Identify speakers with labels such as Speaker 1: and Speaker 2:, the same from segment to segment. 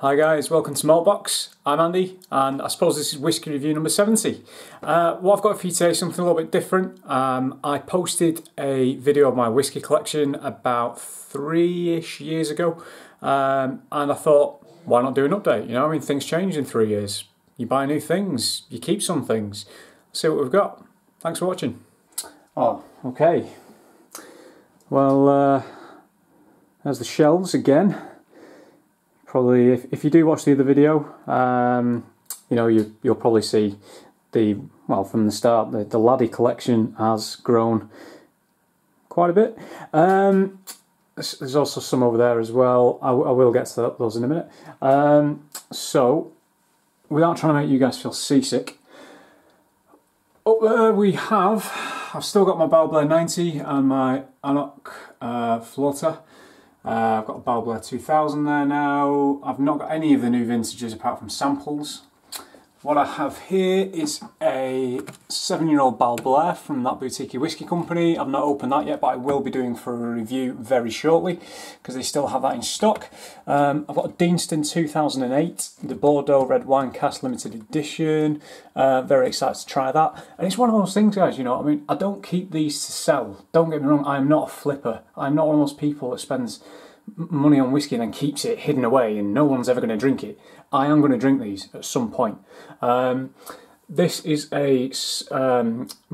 Speaker 1: Hi guys, welcome to Maltbox. I'm Andy and I suppose this is whiskey review number 70. What I've got for you today is something a little bit different. I posted a video of my whiskey collection about 3-ish years ago and I thought, why not do an update? You know, I mean, things change in 3 years. You buy new things, you keep some things. Let's see what we've got. Thanks for watching. Oh, okay. Well, there's the shelves again. Probably, if you do watch the other video, you know, you'll probably see from the start, the Laddie collection has grown quite a bit. There's also some over there as well. I will get to those in a minute. So, without trying to make you guys feel seasick, up there I've still got my Balblair 90 and my Anok floater. I've got a Balblair 2000 there now. I've not got any of the new vintages apart from samples. What I have here is a 7-year-old Balblair from that boutique whiskey company. I've not opened that yet, but I will be doing for a review very shortly because they still have that in stock. I've got a Deanston 2008, the Bordeaux Red Wine Cask Limited Edition. Very excited to try that. And it's one of those things, guys, you know, I mean, I don't keep these to sell. Don't get me wrong, I'm not a flipper. I'm not one of those people that spends money on whiskey and then keeps it hidden away and no one's ever going to drink it. I am going to drink these at some point. This is a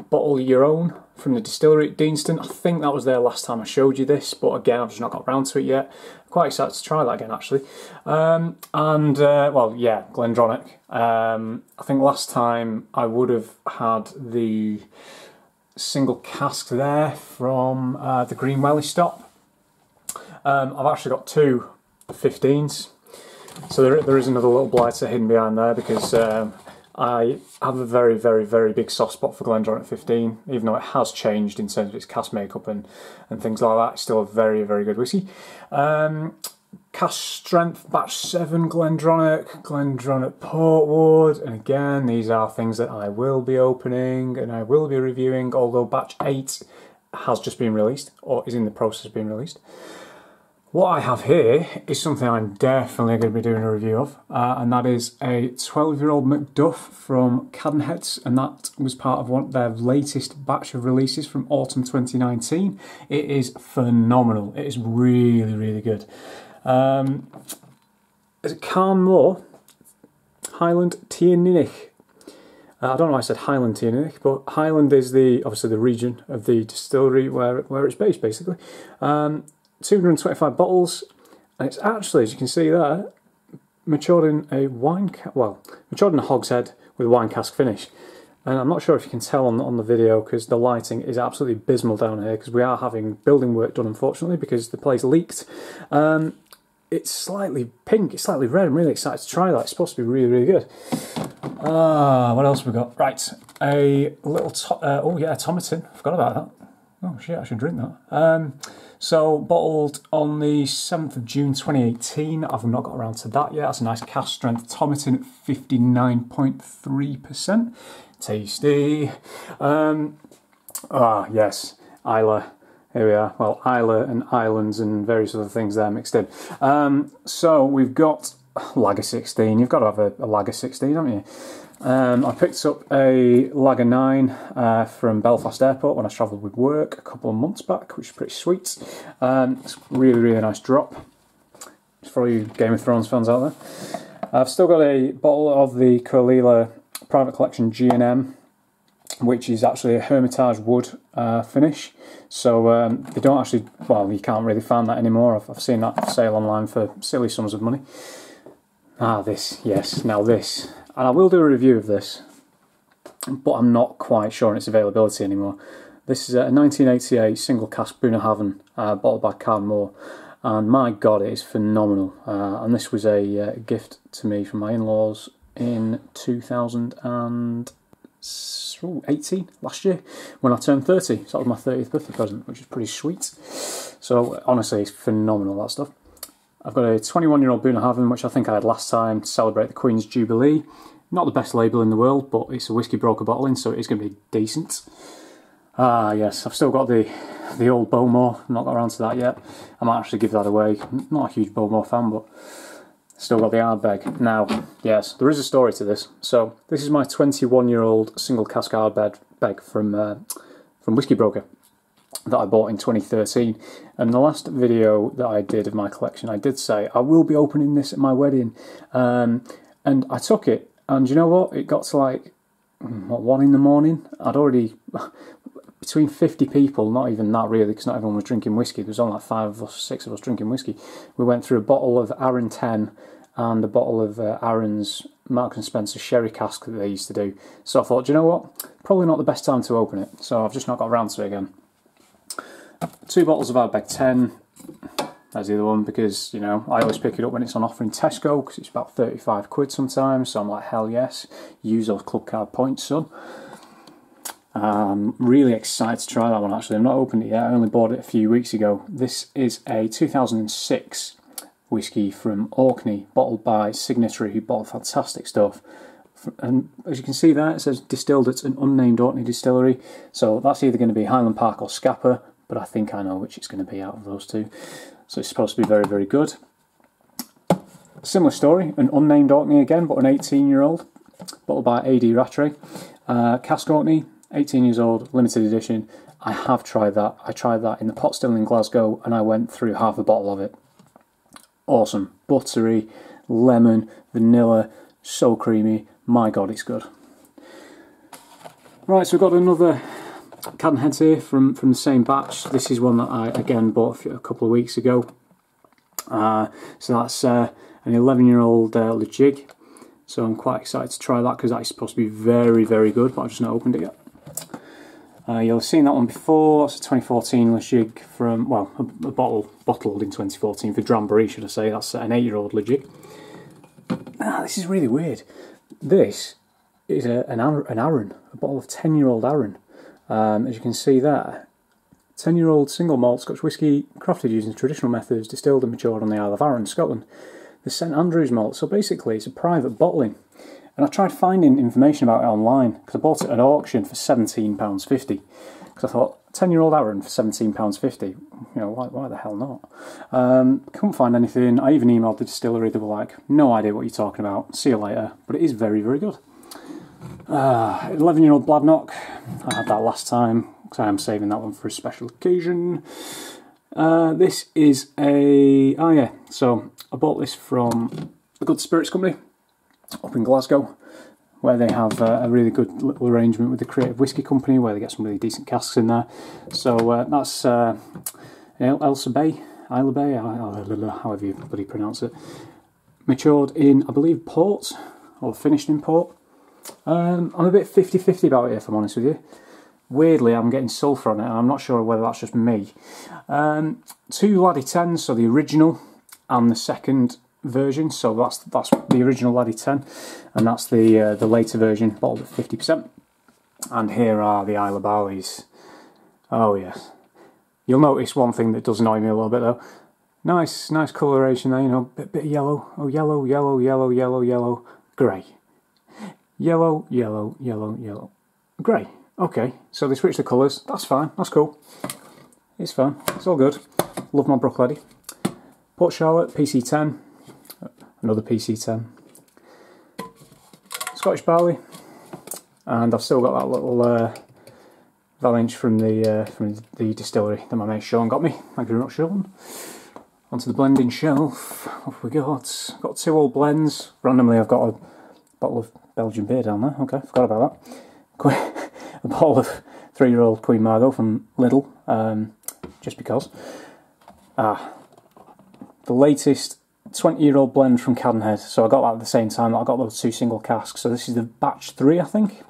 Speaker 1: bottle your own from the distillery at Deanston. I think that was there last time I showed you this, but again I've just not got around to it yet. Quite excited to try that again actually. Well, yeah, Glendronach. I think last time I would have had the single cask there from the Green Welly stop. I've actually got two 15s, so there is another little blighter hidden behind there because I have a very, very, very big soft spot for Glendronach 15, even though it has changed in terms of its cask makeup and things like that. It's still a very, very good whiskey. Cask strength batch 7 Glendronach Portwood, and again these are things that I will be opening and I will be reviewing, although batch 8 has just been released or is in the process of being released. What I have here is something I'm definitely going to be doing a review of, and that is a 12-year-old Macduff from Cadenheads, and that was part of one of their latest batch of releases from autumn 2019. It is phenomenal. It is really, really good. Is it Carnmore Highland Tír I don't know why I said Highland Tír but Highland is obviously the region of the distillery where it's based, basically. 225 bottles, and it's actually, as you can see there, matured in a matured in a hogshead with a wine cask finish. And I'm not sure if you can tell on the video because the lighting is absolutely abysmal down here because we are having building work done, unfortunately, because the place leaked. It's slightly pink, it's slightly red. I'm really excited to try that. It's supposed to be really, really good. What else have we got? Right, a little Tomatin. Forgot about that. Oh shit, I should drink that. So, bottled on the 7th of June 2018. I've not got around to that yet. That's a nice cask strength Tomatin at 59.3%. Tasty. Yes, Islay. Here we are. Well, Islay and islands and various other things there mixed in. So, we've got Lager 16. You've got to have a Lager 16, haven't you? I picked up a Lager 9 from Belfast Airport when I travelled with work a couple of months back, which is pretty sweet. It's a really, really nice drop. It's for you Game of Thrones fans out there. I've still got a bottle of the Corlelia Private Collection G&M, which is actually a Hermitage wood finish. So they don't actually, well, you can't really find that anymore. I've seen that for sale online for silly sums of money. This, yes, now this. And I will do a review of this, but I'm not quite sure on its availability anymore. This is a 1988 single cask Bunnahabhain, bottled by Carnmore, and my god, it is phenomenal. And this was a gift to me from my in-laws in 2018, last year, when I turned 30. So that was my 30th birthday present, which is pretty sweet. So honestly, it's phenomenal, that stuff. I've got a 21-year-old Bunnahabhain, which I think I had last time to celebrate the Queen's Jubilee. Not the best label in the world, but it's a whiskey broker bottling, so it is going to be decent. Yes, I've still got the old Bowmore. I've not got around to that yet. I might actually give that away. I'm not a huge Bowmore fan, but Still got the Ardbeg. Now, yes, there is a story to this. So, this is my 21-year-old single cask Ardbeg from Whisky Broker that I bought in 2013. And the last video that I did of my collection, I did say, I will be opening this at my wedding. And I took it, and you know what? It got to like, what, 1 in the morning? I'd already... Between 50 people, not even that really, because not everyone was drinking whiskey. There was only like 5 of us, 6 of us drinking whiskey. We went through a bottle of Arran 10 and a bottle of Arran's Marks and Spencer sherry cask that they used to do. So I thought, do you know what? Probably not the best time to open it. So I've just not got around to it again. 2 bottles of Ardbeg 10. There's the other one, because, you know, I always pick it up when it's on offer in Tesco, because it's about 35 quid sometimes. So I'm like, hell yes, use those club card points, son. I'm really excited to try that one actually. I've not opened it yet, I only bought it a few weeks ago. This is a 2006 whiskey from Orkney, bottled by Signatory, who bottle fantastic stuff. And as you can see there, it says distilled at an unnamed Orkney distillery. So that's either going to be Highland Park or Scapa, but I think I know which it's going to be out of those two. So it's supposed to be very, very good. Similar story, an unnamed Orkney again, but an 18-year-old, bottled by AD Rattray. Cask Orkney, 18 years old, limited edition. I have tried that. I tried that in the pot still in Glasgow, and I went through half a bottle of it. Awesome. Buttery, lemon, vanilla, so creamy. My God, it's good. Right, so we've got another Cadenheads here from the same batch. This is one that I, again, bought a couple of weeks ago. So that's an 11-year-old Lejig. So I'm quite excited to try that, because that is supposed to be very, very good, but I've just not opened it yet. You'll have seen that one before. It's a 2014 Lejig from, well, a bottled in 2014 for Drambury, should I say. That's an 8-year-old Lejig. This is really weird. This is an Arran, a bottle of 10-year-old Arran. As you can see there, 10-year-old single malt Scotch whisky, crafted using traditional methods, distilled and matured on the Isle of Arran, Scotland. The St Andrews malt, so basically it's a private bottling. And I tried finding information about it online, because I bought it at auction for £17.50. Because I thought, 10-year-old Arran for £17.50, you know, why the hell not? Couldn't find anything. I even emailed the distillery, they were like, no idea what you're talking about, see you later. But it is very, very good. 11-year-old Bladnoch, I had that last time, because I am saving that one for a special occasion. This is a... oh yeah, so I bought this from the Good Spirits Company up in Glasgow, where they have a really good little arrangement with the Creative Whisky Company, where they get some really decent casks in there. So that's Isla Bay, however you bloody pronounce it. Matured in, I believe, port, or finished in port. I'm a bit 50-50 about it, if I'm honest with you. Weirdly, I'm getting sulphur on it, and I'm not sure whether that's just me. 2 Laddie 10s, so the original and the second version. So that's the original Laddie 10, and that's the later version, bottled at 50%. And here are the Isla Barleys. Oh yes. You'll notice one thing that does annoy me a little bit though. Nice coloration there, you know, bit of yellow. Oh, yellow, yellow, yellow, yellow, yellow, grey. Yellow, yellow, yellow, yellow, grey. Okay, so they switch the colours. That's fine. That's cool. It's fine. It's all good. Love my Brook Port Charlotte, PC10. Another PC10. Scottish barley. And I've still got that little Valinch from the distillery that my mate Sean got me. Thank you very much, Sean. Onto the blending shelf. Off we go. Got 2 old blends. Randomly, I've got a bottle of Belgian beer down there. Okay, forgot about that. A bottle of 3-year-old Queen Margot from Lidl, just because. The latest 20-year-old blend from Cadenhead. So I got that at the same time that I got those 2 single casks. So this is the batch 3, I think,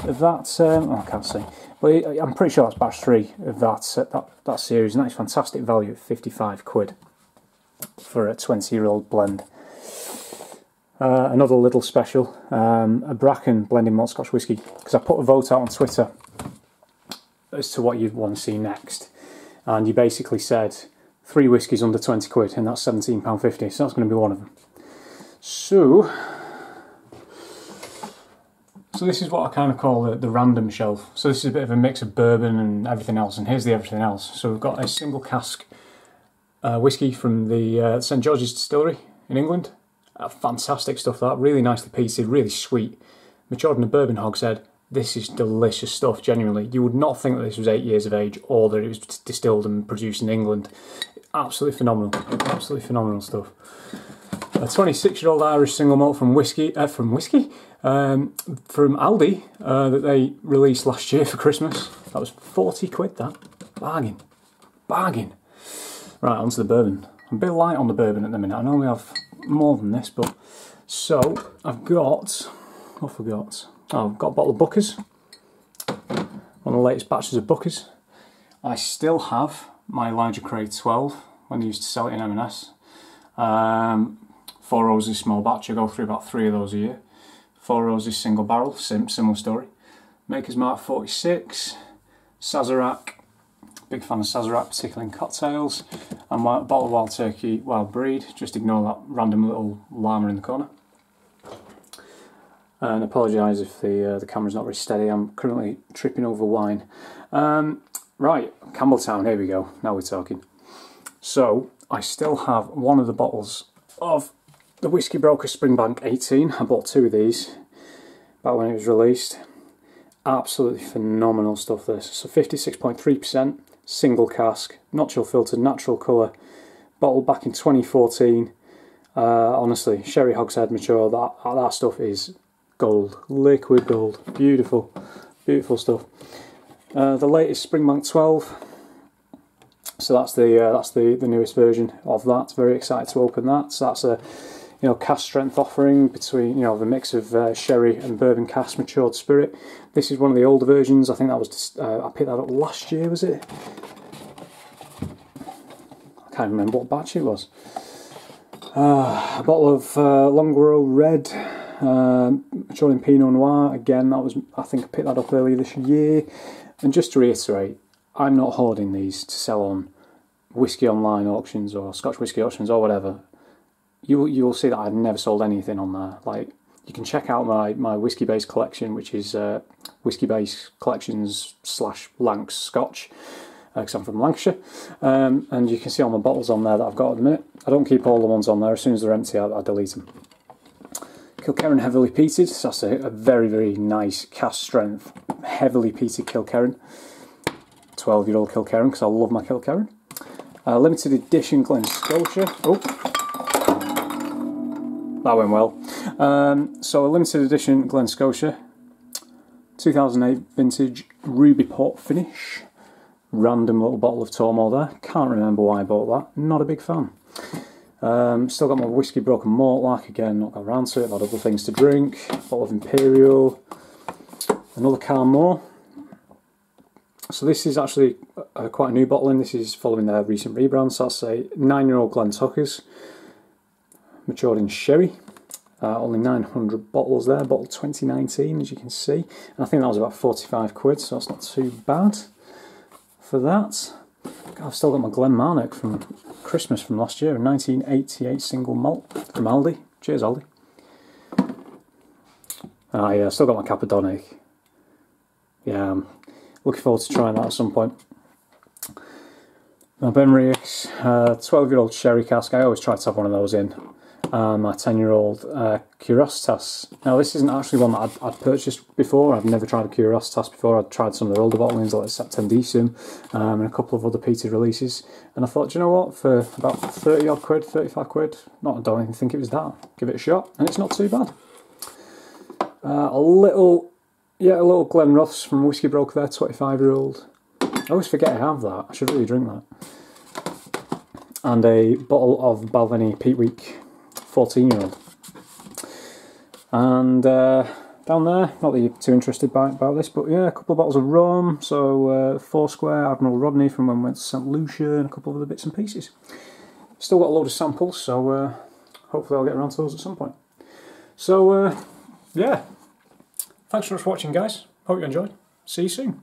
Speaker 1: of that. Oh, I can't see, but I'm pretty sure that's batch 3 of that series, and that's fantastic value at 55 quid for a 20-year-old blend. Another little special, a Bracken blending malt Scotch whisky, because I put a vote out on Twitter as to what you'd want to see next, and you basically said 3 whiskies under 20 quid, and that's £17.50, so that's going to be one of them. So this is what I kind of call the random shelf. So this is a bit of a mix of bourbon and everything else, and here's the everything else. So we've got a single cask whisky from the St George's Distillery in England, Fantastic stuff, that. Really nicely peated, really sweet. Matured in a bourbon hogshead. This is delicious stuff, genuinely. You would not think that this was 8 years of age or that it was distilled and produced in England. Absolutely phenomenal stuff. A 26-year-old Irish single malt from Whisky, from Aldi, that they released last year for Christmas. That was 40 quid, that. Bargain. Right, onto the bourbon. I'm a bit light on the bourbon at the minute. I normally have more than this, but... So, I've got... I forgot. Oh, I've got a bottle of Booker's. One of the latest batches of Booker's. I still have my Elijah Craig 12 when they used to sell it in M&S. 4 Roses small batch. I go through about 3 of those a year. 4 Roses single barrel, similar story. Maker's Mark 46. Sazerac. Big fan of Sazerac, particularly in cocktails. And a bottle of Wild Turkey Wild Breed. Just ignore that random little llama in the corner. And apologise if the camera's not very steady. I'm currently tripping over wine. Right, Campbelltown, here we go. Now we're talking. So, I still have one of the bottles of the Whiskey Broker Springbank 18. I bought 2 of these back when it was released. Absolutely phenomenal stuff, this. So 56.3%, single cask, not chill filtered, natural colour. Bottled back in 2014. Honestly, sherry hogshead mature, that stuff is gold, liquid gold, beautiful stuff. The latest Springbank 12, so that's the newest version of that. Very excited to open that. So that's a cask strength offering between the mix of sherry and bourbon cask matured spirit. This is one of the older versions. I think that was I picked that up last year. Was it? I can't remember what batch it was. A bottle of Longuereau Red. Matured in Pinot Noir, again, I think I picked that up earlier this year. And just to reiterate, I'm not hoarding these to sell on Whisky Online auctions or Scotch Whisky auctions or whatever. You'll see that I've never sold anything on there. Like, you can check out my Whisky Base collection, which is Whisky Base Collections / Lancs Scotch, because I'm from Lancashire, and you can see all my bottles on there that I've got at the minute. I don't keep all the ones on there. As soon as they're empty, I delete them. Kilkerran heavily peated, so that's a very, very nice cask strength, heavily peated Kilkerran. 12-year-old Kilkerran, because I love my Kilkerran. Limited edition Glen Scotia. Oh, that went well. So a limited edition Glen Scotia, 2008 vintage ruby port finish. Random little bottle of Tormo there. Can't remember why I bought that. Not a big fan. Still got my Whiskey Broken Malt, like again, not got around to it, I've had other things to drink. Bottle of Imperial, another Carmore. So this is actually quite a new bottling. This is following their recent rebrand. So that's a 9-year-old Glen Tuckers, matured in sherry. Only 900 bottles there, bottle 2019 as you can see. And I think that was about 45 quid, so that's not too bad for that. I've still got my Glenmarnock from Christmas from last year, a 1988 single malt from Aldi. Cheers, Aldi. Yeah, still got my Cappadonic. Yeah, I'm looking forward to trying that at some point. My Benriach, 12-year-old sherry cask. I always try to have one of those in. My 10-year-old Curiositas. Now, this isn't actually one that I'd purchased before. I've never tried a Curiositas before. I'd tried some of their older bottlings like Septendicium and a couple of other peated releases. And I thought, do you know what? For about 30 odd quid, 35 quid, I don't even think it was that. Give it a shot, and it's not too bad. A little Glenrothes from Whiskey Broker there, 25-year-old. I always forget I have that. I should really drink that. And a bottle of Balvenie Peat Week, 14-year-old. And down there, not that you're too interested about this, but yeah, a couple of bottles of rum. So Foursquare, Admiral Rodney from when we went to St Lucia, and a couple of other bits and pieces. Still got a load of samples, so hopefully I'll get around to those at some point. So yeah, thanks for watching, guys. Hope you enjoyed. See you soon.